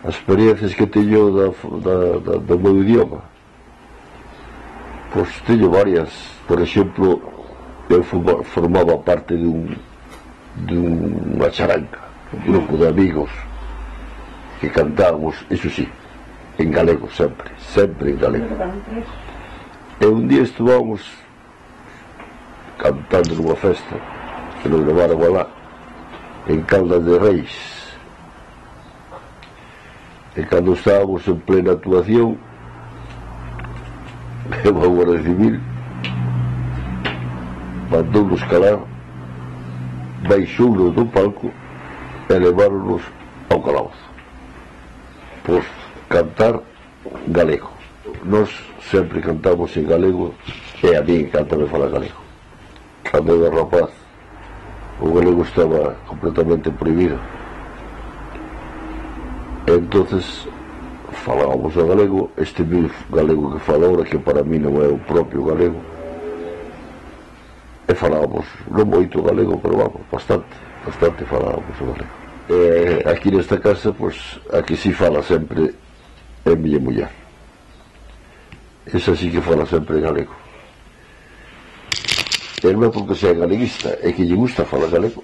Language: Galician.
as experiencias que teño do meu idioma, pois teño varias. Por exemplo, eu formaba parte dunha charanca, un grupo de amigos que cantábamos, iso sí, en galego sempre en galego. E un día estuvamos cantando nunha festa que nos levaron alá en Caldas de Reis, e cando estábamos en plena actuación, a Guardia Civil mandounos calar, baixounos do palco e leváronos ao calabozo por cantar galego. Nós sempre cantamos en galego, e a mí encanta me falar galego. Cando eu era rapaz, o galego estaba completamente prohibido. Entonces falábamos o galego, este galego que fala ahora, que para mí non é o propio galego, e falábamos non moito galego, pero vamos, bastante falábamos o galego. E aquí nesta casa, pois, a que si fala sempre é miña muller. Esa sí que fala sempre en galego. E non é porque sea galeguista, é que lle gusta falar galego.